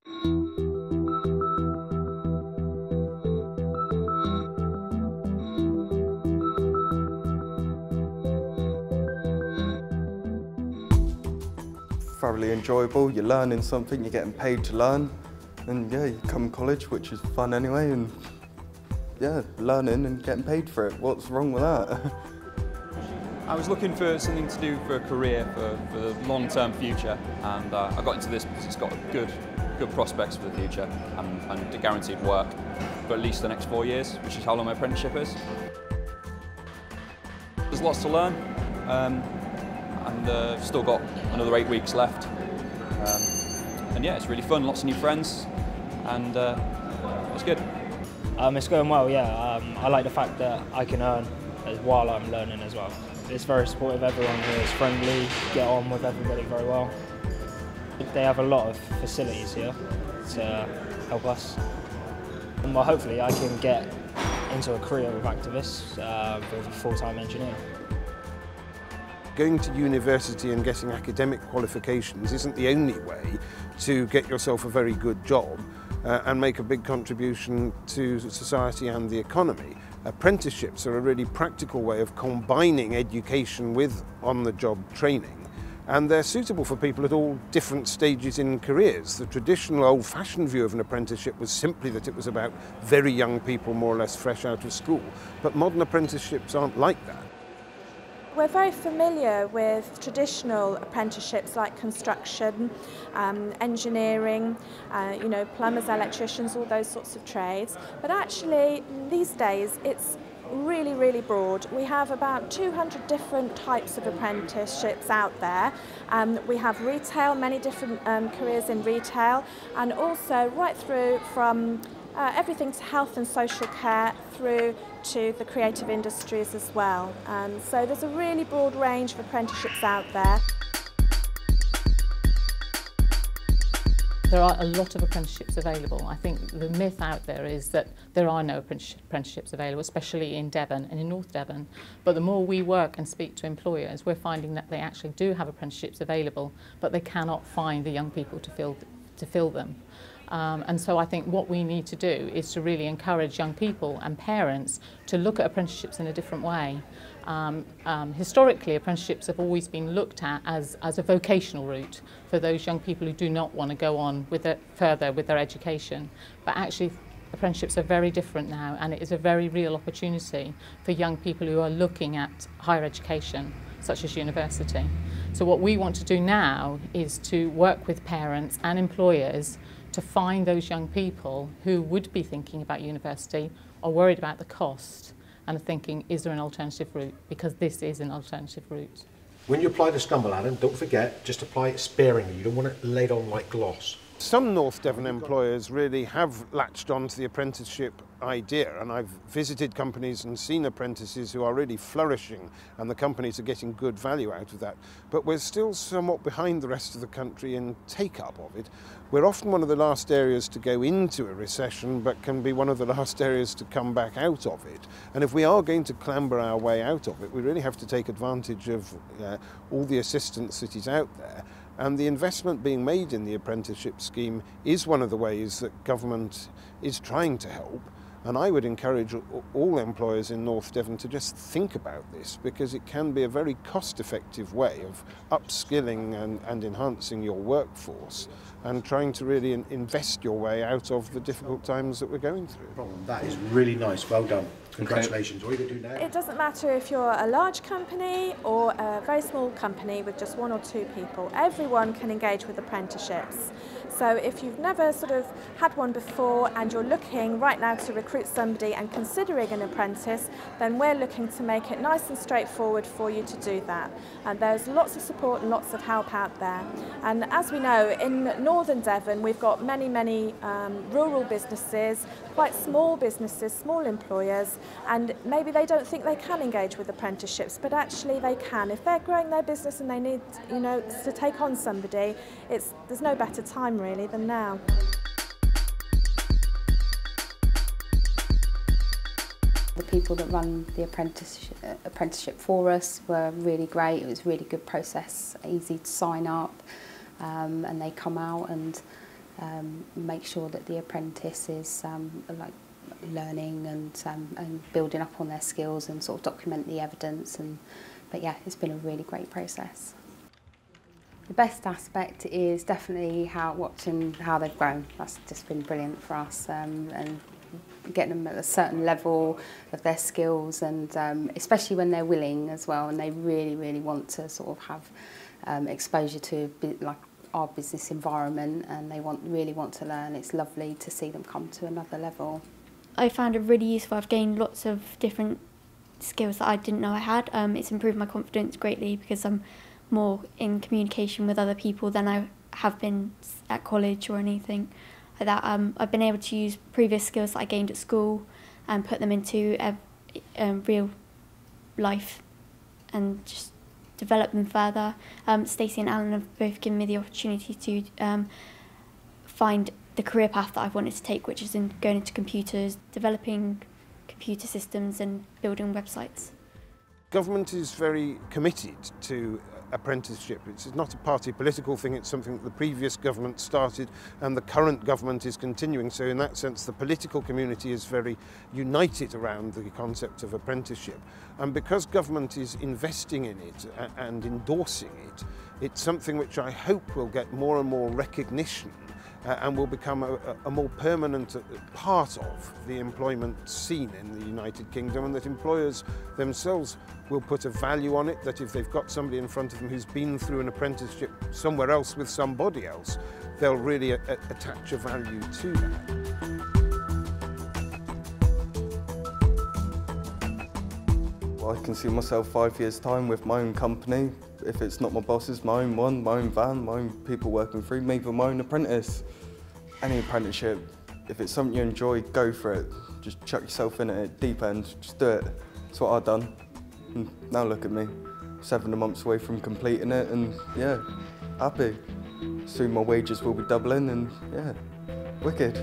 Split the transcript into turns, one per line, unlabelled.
Thoroughly enjoyable, you're learning something, you're getting paid to learn, and yeah, you come to college, which is fun anyway, and yeah, learning and getting paid for it. What's wrong with that?
I was looking for something to do for a career, for the long-term future, and I got into this because it's got good prospects for the future and guaranteed work for at least the next 4 years, which is how long my apprenticeship is. There's lots to learn, and still got another 8 weeks left. And yeah, it's really fun, lots of new friends, and it's good.
It's going well, yeah. I like the fact that I can earn while I'm learning as well. It's very supportive, everyone here is friendly, get on with everybody very well. They have a lot of facilities here to help us. And well, hopefully I can get into a career with Activists with a full-time engineer.
Going to university and getting academic qualifications isn't the only way to get yourself a very good job and make a big contribution to society and the economy. Apprenticeships are a really practical way of combining education with on-the-job training, and they're suitable for people at all different stages in careers. The traditional old-fashioned view of an apprenticeship was simply that it was about very young people more or less fresh out of school, but modern apprenticeships aren't like that.
We're very familiar with traditional apprenticeships like construction, engineering, plumbers, electricians, all those sorts of trades. But actually, these days, it's really, really broad. We have about 200 different types of apprenticeships out there. We have retail, many different careers in retail, and also right through from everything to health and social care through to the creative industries as well. So there's a really broad range of apprenticeships out there.
There are a lot of apprenticeships available. I think the myth out there is that there are no apprenticeships available, especially in Devon and in North Devon. But the more we work and speak to employers, we're finding that they actually do have apprenticeships available, but they cannot find the young people to fill them. And so I think what we need to do is to really encourage young people and parents to look at apprenticeships in a different way. Historically, apprenticeships have always been looked at as a vocational route for those young people who do not want to go on further with their education. But actually, apprenticeships are very different now, and it is a very real opportunity for young people who are looking at higher education, such as university. So what we want to do now is to work with parents and employers to find those young people who would be thinking about university or worried about the cost and are thinking, is there an alternative route? Because this is an alternative route.
When you apply the Scumble, Adam, don't forget, just apply it sparingly. You don't want it laid on like gloss.
Some North Devon employers really have latched on to the apprenticeship idea, and I've visited companies and seen apprentices who are really flourishing, and the companies are getting good value out of that. But we're still somewhat behind the rest of the country in take-up of it. We're often one of the last areas to go into a recession, but can be one of the last areas to come back out of it. And if we are going to clamber our way out of it, we really have to take advantage of all the assistance that is out there. And the investment being made in the apprenticeship scheme is one of the ways that government is trying to help. And I would encourage all employers in North Devon to just think about this, because it can be a very cost-effective way of upskilling and enhancing your workforce and trying to really invest your way out of the difficult times that we're going through.
That is really nice. Well done. Congratulations. What are you going to do now?
It doesn't matter if you're a large company or a very small company with just 1 or 2 people. Everyone can engage with apprenticeships. So if you've never sort of had one before and you're looking right now to recruit somebody and considering an apprentice, then we're looking to make it nice and straightforward for you to do that. And there's lots of support and lots of help out there. And as we know, in Northern Devon, we've got many rural businesses, quite small businesses, small employers, and maybe they don't think they can engage with apprenticeships, but actually they can. If they're growing their business and they need, to take on somebody, there's no better time really than now.
The people that run the apprenticeship for us were really great. It was a really good process, easy to sign up, and they come out and make sure that the apprentice is like learning and building up on their skills and sort of document the evidence. But yeah, it's been a really great process. The best aspect is definitely watching how they've grown. That's just been brilliant for us, and getting them at a certain level of their skills, and especially when they're willing as well, and they really want to sort of have exposure to like our business environment, and they really want to learn. It's lovely to see them come to another level.
I found it really useful. I've gained lots of different skills that I didn't know I had. It's improved my confidence greatly because I'm more in communication with other people than I have been at college or anything like that. I've been able to use previous skills that I gained at school and put them into real life and just develop them further. Stacey and Alan have both given me the opportunity to find the career path that I've wanted to take, which is in going into computers, developing computer systems and building websites.
Government is very committed to apprenticeship. It's not a party political thing, it's something that the previous government started and the current government is continuing. So in that sense, the political community is very united around the concept of apprenticeship. And because government is investing in it and endorsing it, it's something which I hope will get more and more recognition and will become a more permanent part of the employment scene in the United Kingdom, and that employers themselves will put a value on it, that if they've got somebody in front of them who's been through an apprenticeship somewhere else with somebody else, they'll really attach a value to that.
Well, I can see myself 5 years' time with my own company. If it's not my boss's, my own one, my own van, my own people working through me, but my own apprentice. Any apprenticeship, if it's something you enjoy, go for it. Just chuck yourself in it, deep end, just do it. That's what I've done. And now look at me, 7 months away from completing it, and yeah, happy. Soon my wages will be doubling, and yeah, wicked.